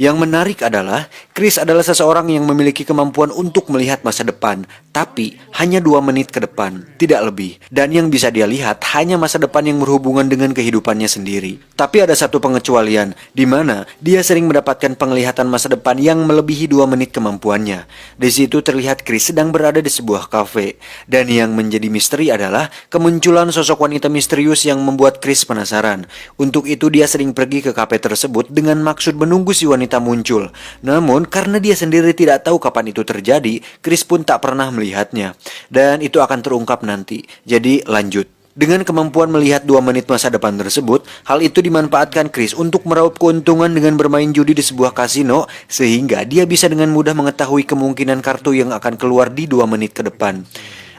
Yang menarik adalah, Chris adalah seseorang yang memiliki kemampuan untuk melihat masa depan, tapi hanya 2 menit ke depan, tidak lebih. Dan yang bisa dia lihat hanya masa depan yang berhubungan dengan kehidupannya sendiri. Tapi ada satu pengecualian, di mana dia sering mendapatkan penglihatan masa depan yang melebihi 2 menit kemampuannya. Di situ terlihat Chris sedang berada di sebuah kafe. Dan yang menjadi misteri adalah kemunculan sosok wanita misterius yang membuat Chris penasaran. Untuk itu dia sering pergi ke kafe tersebut dengan maksud menunggu si wanita muncul. Namun karena dia sendiri tidak tahu kapan itu terjadi, Chris pun tak pernah melihatnya. Dan itu akan terungkap nanti. Jadi lanjut. Dengan kemampuan melihat 2 menit masa depan tersebut, hal itu dimanfaatkan Chris untuk meraup keuntungan dengan bermain judi di sebuah kasino, sehingga dia bisa dengan mudah mengetahui kemungkinan kartu yang akan keluar di 2 menit ke depan.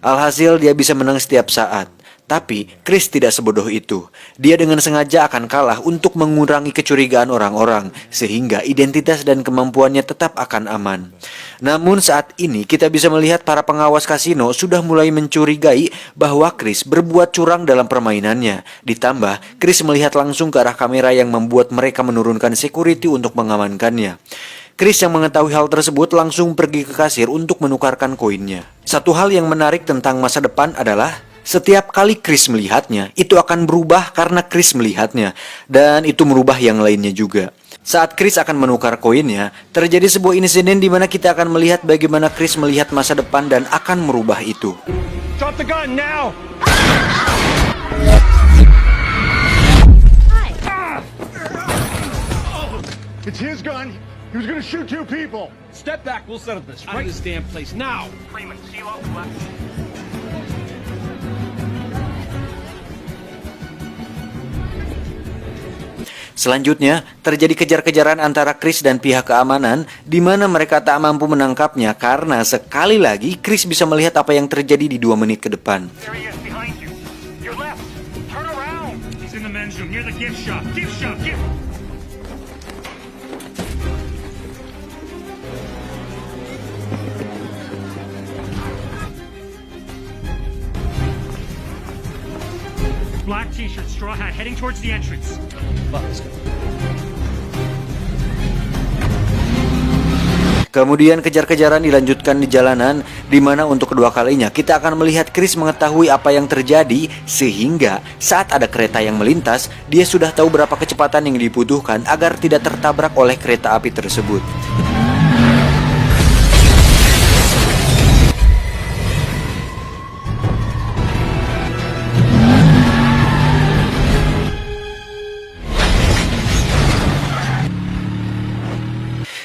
Alhasil dia bisa menang setiap saat. Tapi Chris tidak sebodoh itu. Dia dengan sengaja akan kalah untuk mengurangi kecurigaan orang-orang, sehingga identitas dan kemampuannya tetap akan aman. Namun saat ini kita bisa melihat para pengawas kasino sudah mulai mencurigai bahwa Chris berbuat curang dalam permainannya. Ditambah, Chris melihat langsung ke arah kamera yang membuat mereka menurunkan security untuk mengamankannya. Chris yang mengetahui hal tersebut langsung pergi ke kasir untuk menukarkan koinnya. Satu hal yang menarik tentang masa depan adalah setiap kali Chris melihatnya, itu akan berubah karena Chris melihatnya. Dan itu merubah yang lainnya juga. Saat Chris akan menukar koinnya, terjadi sebuah insiden di mana kita akan melihat bagaimana Chris melihat masa depan dan akan merubah itu. Drop the gun now! It's his gun. He was gonna shoot 2 people. Step back, we'll settle this. Out of this damn place now! Freeman, CeeLo, left. Selanjutnya, terjadi kejar-kejaran antara Chris dan pihak keamanan, di mana mereka tak mampu menangkapnya karena sekali lagi Chris bisa melihat apa yang terjadi di 2 menit ke depan. There he is, behind you. Your left. Turn around. He's in the men's room near the gift shop. Gift shop, gift. Black t-shirt, straw hat, heading towards the entrance. Kemudian kejar-kejaran dilanjutkan di jalanan, di mana untuk kedua kalinya kita akan melihat Chris mengetahui apa yang terjadi, sehingga saat ada kereta yang melintas, dia sudah tahu berapa kecepatan yang dibutuhkan agar tidak tertabrak oleh kereta api tersebut.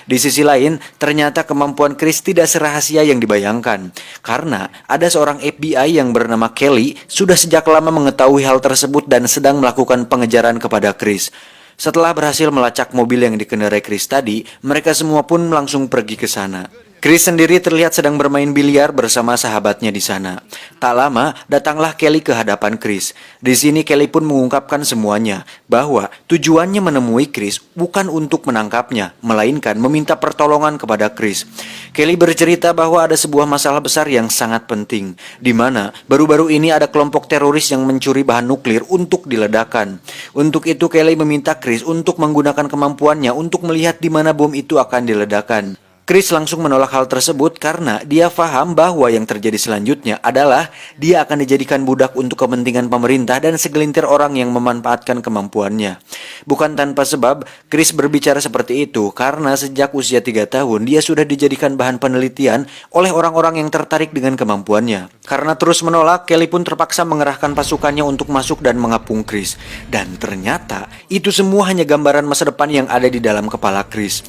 Di sisi lain, ternyata kemampuan Chris tidak serahasia yang dibayangkan. Karena ada seorang FBI yang bernama Kelly sudah sejak lama mengetahui hal tersebut dan sedang melakukan pengejaran kepada Chris. Setelah berhasil melacak mobil yang dikendarai Chris tadi, mereka semua pun langsung pergi ke sana. Chris sendiri terlihat sedang bermain biliar bersama sahabatnya di sana. Tak lama, datanglah Kelly ke hadapan Chris. Di sini Kelly pun mengungkapkan semuanya, bahwa tujuannya menemui Chris bukan untuk menangkapnya, melainkan meminta pertolongan kepada Chris. Kelly bercerita bahwa ada sebuah masalah besar yang sangat penting, di mana baru-baru ini ada kelompok teroris yang mencuri bahan nuklir untuk diledakkan. Untuk itu Kelly meminta Chris untuk menggunakan kemampuannya untuk melihat di mana bom itu akan diledakkan. Chris langsung menolak hal tersebut karena dia paham bahwa yang terjadi selanjutnya adalah dia akan dijadikan budak untuk kepentingan pemerintah dan segelintir orang yang memanfaatkan kemampuannya. Bukan tanpa sebab, Chris berbicara seperti itu karena sejak usia 3 tahun dia sudah dijadikan bahan penelitian oleh orang-orang yang tertarik dengan kemampuannya. Karena terus menolak, Kelly pun terpaksa mengerahkan pasukannya untuk masuk dan mengepung Chris. Dan ternyata itu semua hanya gambaran masa depan yang ada di dalam kepala Chris.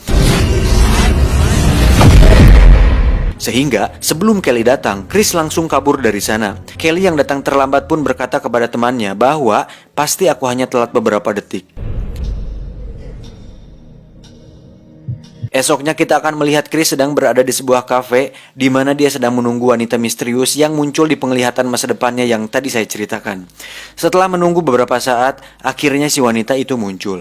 Sehingga sebelum Kelly datang, Chris langsung kabur dari sana. Kelly yang datang terlambat pun berkata kepada temannya bahwa pasti aku hanya telat beberapa detik. Esoknya kita akan melihat Chris sedang berada di sebuah kafe di mana dia sedang menunggu wanita misterius yang muncul di penglihatan masa depannya yang tadi saya ceritakan. Setelah menunggu beberapa saat, akhirnya si wanita itu muncul.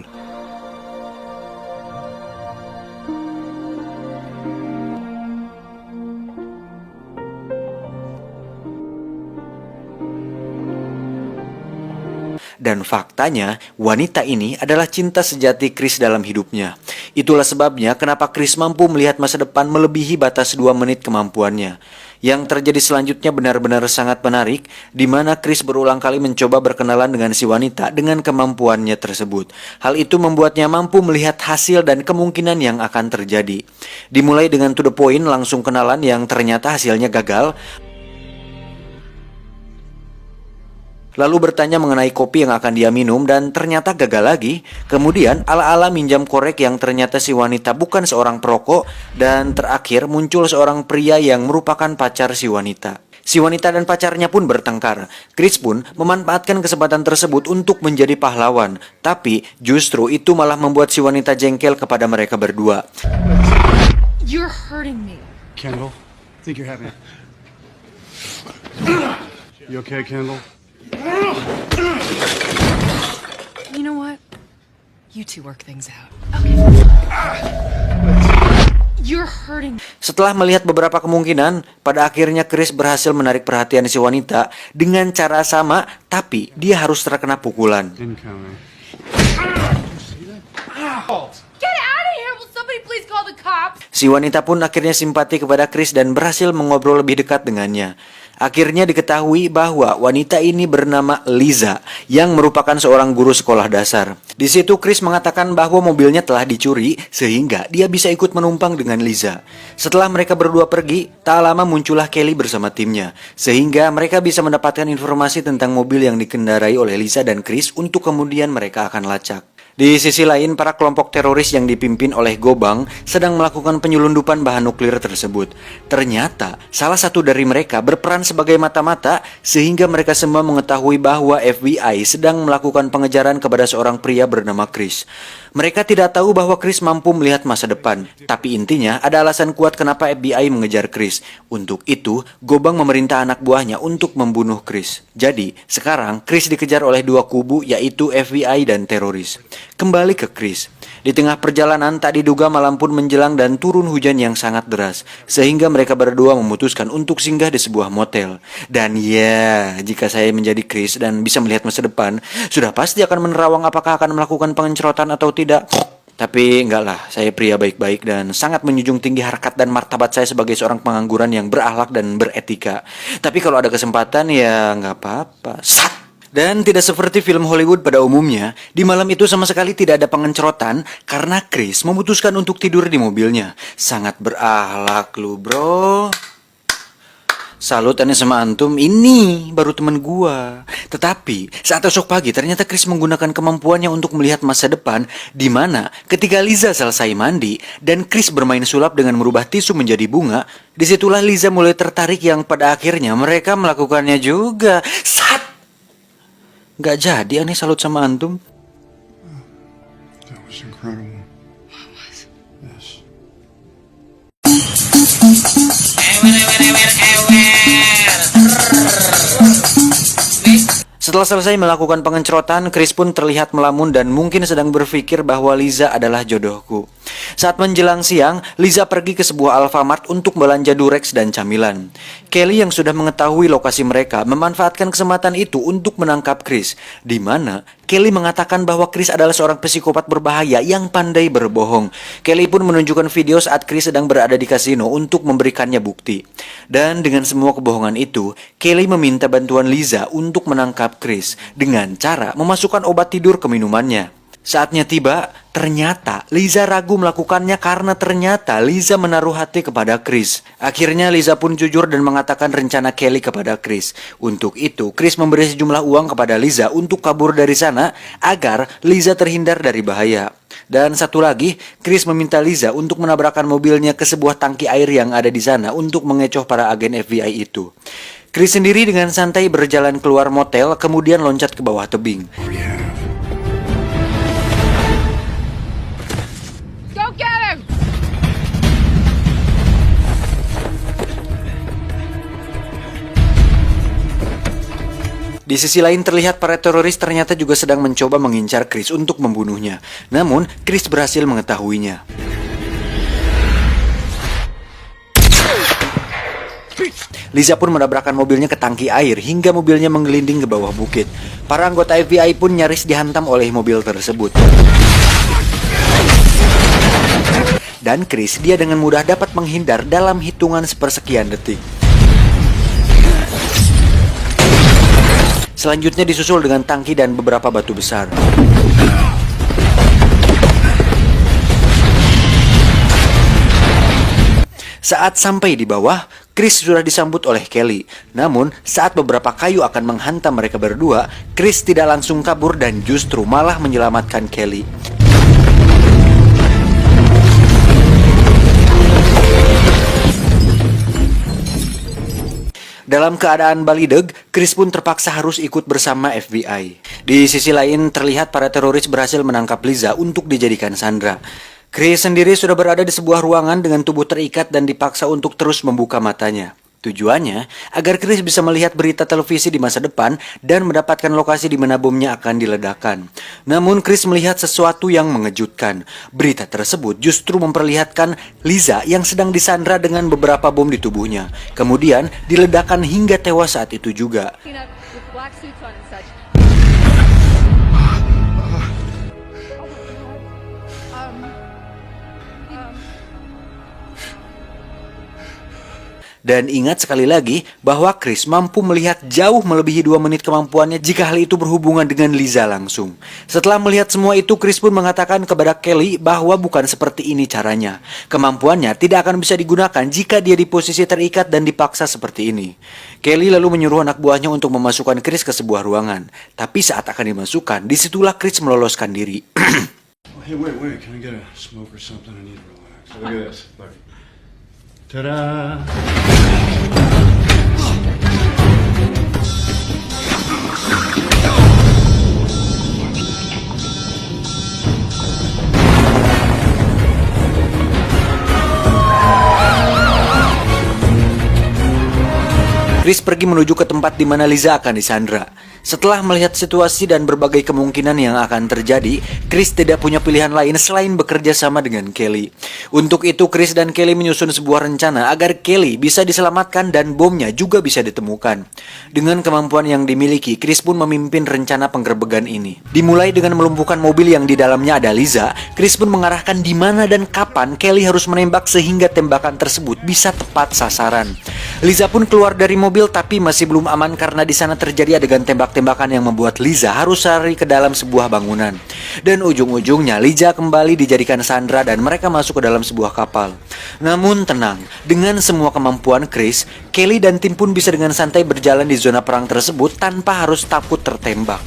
Dan faktanya, wanita ini adalah cinta sejati Chris dalam hidupnya. Itulah sebabnya kenapa Chris mampu melihat masa depan melebihi batas 2 menit kemampuannya. Yang terjadi selanjutnya benar-benar sangat menarik, di mana Chris berulang kali mencoba berkenalan dengan si wanita dengan kemampuannya tersebut. Hal itu membuatnya mampu melihat hasil dan kemungkinan yang akan terjadi. Dimulai dengan to the point, langsung kenalan yang ternyata hasilnya gagal. Lalu bertanya mengenai kopi yang akan dia minum dan ternyata gagal lagi. Kemudian ala-ala minjam korek yang ternyata si wanita bukan seorang perokok. Dan terakhir muncul seorang pria yang merupakan pacar si wanita. Si wanita dan pacarnya pun bertengkar. Chris pun memanfaatkan kesempatan tersebut untuk menjadi pahlawan. Tapi justru itu malah membuat si wanita jengkel kepada mereka berdua. You're hurting me. Kendall, I think you're having. You okay, Kendall? You know what? You two work things out. Okay. You're hurting me. Setelah melihat beberapa kemungkinan, pada akhirnya Chris berhasil menarik perhatian si wanita dengan cara sama, tapi dia harus terkena pukulan. Incoming. Get out of here! Will somebody please call the cops? Si wanita pun akhirnya simpati kepada Chris dan berhasil mengobrol lebih dekat dengannya. Akhirnya diketahui bahwa wanita ini bernama Liza, yang merupakan seorang guru sekolah dasar. Di situ Chris mengatakan bahwa mobilnya telah dicuri, sehingga dia bisa ikut menumpang dengan Liza. Setelah mereka berdua pergi, tak lama muncullah Kelly bersama timnya, sehingga mereka bisa mendapatkan informasi tentang mobil yang dikendarai oleh Liza dan Chris untuk kemudian mereka akan lacak. Di sisi lain, para kelompok teroris yang dipimpin oleh Gobang sedang melakukan penyelundupan bahan nuklir tersebut. Ternyata, salah satu dari mereka berperan sebagai mata-mata sehingga mereka semua mengetahui bahwa FBI sedang melakukan pengejaran kepada seorang pria bernama Chris. Mereka tidak tahu bahwa Chris mampu melihat masa depan, tapi intinya ada alasan kuat kenapa FBI mengejar Chris. Untuk itu, Gobang memerintah anak buahnya untuk membunuh Chris. Jadi, sekarang Chris dikejar oleh dua kubu, yaitu FBI dan teroris. Kembali ke Chris. Di tengah perjalanan tak diduga malam pun menjelang dan turun hujan yang sangat deras, sehingga mereka berdua memutuskan untuk singgah di sebuah motel. Dan ya, jika saya menjadi Chris dan bisa melihat masa depan, sudah pasti akan menerawang apakah akan melakukan pengerocokan atau tidak. Tapi enggak lah, saya pria baik-baik dan sangat menjunjung tinggi harkat dan martabat saya sebagai seorang pengangguran yang berakhlak dan beretika. Tapi kalau ada kesempatan ya nggak apa-apa. Dan tidak seperti film Hollywood pada umumnya, di malam itu sama sekali tidak ada pengerocokan karena Chris memutuskan untuk tidur di mobilnya. Sangat berakhlak lu bro. Salut aneh sama antum, ini baru temen gua. Tetapi saat esok pagi ternyata Chris menggunakan kemampuannya untuk melihat masa depan, di mana ketika Liza selesai mandi dan Chris bermain sulap dengan merubah tisu menjadi bunga, disitulah Liza mulai tertarik yang pada akhirnya mereka melakukannya juga. Gak jadi aneh salut sama antum. That was incredible. Yes. Setelah selesai melakukan pengerocokan, Chris pun terlihat melamun dan mungkin sedang berpikir bahwa Liza adalah jodohku. Saat menjelang siang, Liza pergi ke sebuah Alfamart untuk belanja Durex dan camilan. Kelly yang sudah mengetahui lokasi mereka memanfaatkan kesempatan itu untuk menangkap Chris, di mana Kelly mengatakan bahwa Chris adalah seorang psikopat berbahaya yang pandai berbohong. Kelly pun menunjukkan video saat Chris sedang berada di kasino untuk memberikannya bukti. Dan dengan semua kebohongan itu, Kelly meminta bantuan Liza untuk menangkap Chris dengan cara memasukkan obat tidur ke minumannya. Saatnya tiba, ternyata Liza ragu melakukannya karena ternyata Liza menaruh hati kepada Chris. Akhirnya Liza pun jujur dan mengatakan rencana Kelly kepada Chris. Untuk itu, Chris memberi sejumlah uang kepada Liza untuk kabur dari sana agar Liza terhindar dari bahaya. Dan satu lagi, Chris meminta Liza untuk menabrakkan mobilnya ke sebuah tangki air yang ada di sana untuk mengecoh para agen FBI itu. Chris sendiri dengan santai berjalan keluar motel, kemudian loncat ke bawah tebing. Go get him! Di sisi lain terlihat para teroris ternyata juga sedang mencoba mengincar Chris untuk membunuhnya. Namun, Chris berhasil mengetahuinya. Liza pun menabrakkan mobilnya ke tangki air hingga mobilnya menggelinding ke bawah bukit. Para anggota FBI pun nyaris dihantam oleh mobil tersebut. Dan Chris, dia dengan mudah dapat menghindar dalam hitungan sepersekian detik. Selanjutnya disusul dengan tangki dan beberapa batu besar. Saat sampai di bawah, Chris sudah disambut oleh Kelly. Namun, saat beberapa kayu akan menghantam mereka berdua, Chris tidak langsung kabur dan justru malah menyelamatkan Kelly. Dalam keadaan balideg, Chris pun terpaksa harus ikut bersama FBI. Di sisi lain, terlihat para teroris berhasil menangkap Liza untuk dijadikan sandera. Chris sendiri sudah berada di sebuah ruangan dengan tubuh terikat dan dipaksa untuk terus membuka matanya. Tujuannya, agar Chris bisa melihat berita televisi di masa depan dan mendapatkan lokasi di mana bomnya akan diledakkan. Namun Chris melihat sesuatu yang mengejutkan. Berita tersebut justru memperlihatkan Liza yang sedang disandra dengan beberapa bom di tubuhnya. Kemudian diledakkan hingga tewas saat itu juga. With black suits on and such. Dan ingat sekali lagi bahwa Chris mampu melihat jauh melebihi 2 menit kemampuannya jika hal itu berhubungan dengan Liza langsung. Setelah melihat semua itu, Chris pun mengatakan kepada Kelly bahwa bukan seperti ini caranya. Kemampuannya tidak akan bisa digunakan jika dia di posisi terikat dan dipaksa seperti ini. Kelly lalu menyuruh anak buahnya untuk memasukkan Chris ke sebuah ruangan. Tapi saat akan dimasukkan, disitulah Chris meloloskan diri. Hey, wait. Can I get a smoke or something? I need to relax. Look at this. Look. Ta-da! Chris pergi menuju ke tempat di mana Liza akan disandra. Setelah melihat situasi dan berbagai kemungkinan yang akan terjadi, Chris tidak punya pilihan lain selain bekerja sama dengan Kelly. Untuk itu, Chris dan Kelly menyusun sebuah rencana agar Kelly bisa diselamatkan dan bomnya juga bisa ditemukan. Dengan kemampuan yang dimiliki, Chris pun memimpin rencana penggerbegan ini. Dimulai dengan melumpuhkan mobil yang di dalamnya ada Liza, Chris pun mengarahkan di mana dan kapan Kelly harus menembak sehingga tembakan tersebut bisa tepat sasaran. Liza pun keluar dari mobil tapi masih belum aman karena di sana terjadi adegan tembak-tembakan yang membuat Liza harus lari ke dalam sebuah bangunan. Dan ujung-ujungnya Liza kembali dijadikan sandera dan mereka masuk ke dalam sebuah kapal. Namun tenang, dengan semua kemampuan Chris, Kelly dan tim pun bisa dengan santai berjalan di zona perang tersebut tanpa harus takut tertembak.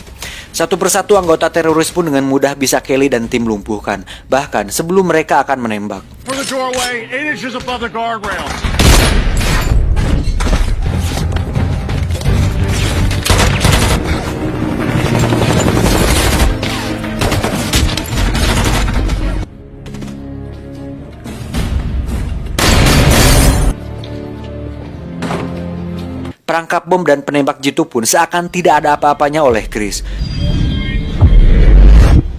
Satu persatu anggota teroris pun dengan mudah bisa Kelly dan tim lumpuhkan, bahkan sebelum mereka akan menembak. For the doorway, 8 inches above the guardrail. Perangkap bom dan penembak jitu pun seakan tidak ada apa-apanya oleh Chris.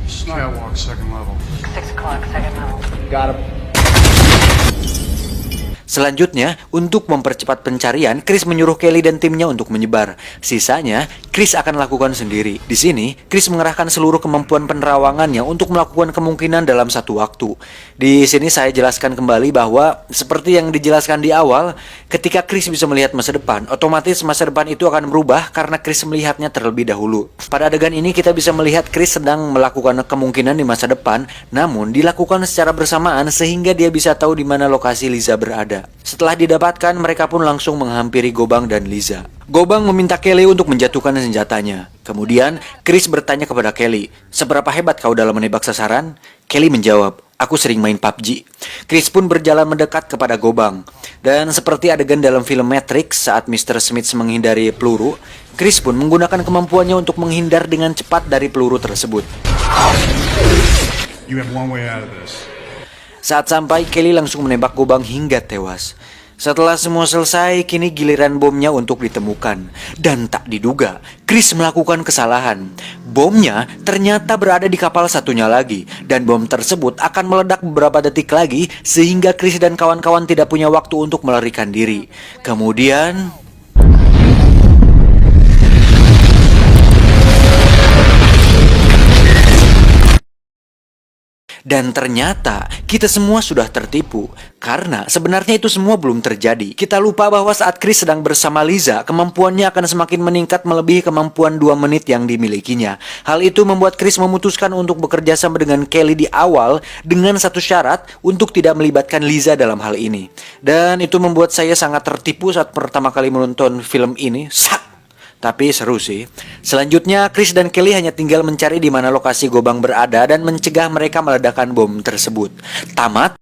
Skywalk, second level. 6 o'clock, second level. Got him. Selanjutnya, untuk mempercepat pencarian, Chris menyuruh Kelly dan timnya untuk menyebar. Sisanya, Chris akan lakukan sendiri. Di sini, Chris mengerahkan seluruh kemampuan penerawangannya untuk melakukan kemungkinan dalam satu waktu. Di sini saya jelaskan kembali bahwa seperti yang dijelaskan di awal, ketika Chris bisa melihat masa depan, otomatis masa depan itu akan berubah karena Chris melihatnya terlebih dahulu. Pada adegan ini kita bisa melihat Chris sedang melakukan kemungkinan di masa depan, namun dilakukan secara bersamaan sehingga dia bisa tahu di mana lokasi Liza berada. Setelah didapatkan, mereka pun langsung menghampiri Gobang dan Liza. Gobang meminta Kelly untuk menjatuhkan senjatanya. Kemudian, Chris bertanya kepada Kelly, "Seberapa hebat kau dalam menembak sasaran?" Kelly menjawab, "Aku sering main PUBG." Chris pun berjalan mendekat kepada Gobang. Dan seperti adegan dalam film Matrix saat Mr. Smith menghindari peluru, Chris pun menggunakan kemampuannya untuk menghindar dengan cepat dari peluru tersebut. You have one way out of this. Saat sampai, Kelly langsung menembak Gobang hingga tewas. Setelah semua selesai, kini giliran bomnya untuk ditemukan. Dan tak diduga, Chris melakukan kesalahan. Bomnya ternyata berada di kapal satunya lagi. Dan bom tersebut akan meledak beberapa detik lagi, sehingga Chris dan kawan-kawan tidak punya waktu untuk melarikan diri. Kemudian... Dan ternyata kita semua sudah tertipu. Karena sebenarnya itu semua belum terjadi. Kita lupa bahwa saat Chris sedang bersama Liza, kemampuannya akan semakin meningkat melebihi kemampuan 2 menit yang dimilikinya. Hal itu membuat Chris memutuskan untuk bekerja sama dengan Kelly di awal dengan satu syarat untuk tidak melibatkan Liza dalam hal ini. Dan itu membuat saya sangat tertipu saat pertama kali menonton film ini. Tapi seru sih. Selanjutnya, Chris dan Kelly hanya tinggal mencari di mana lokasi Gobang berada dan mencegah mereka meledakkan bom tersebut. Tamat.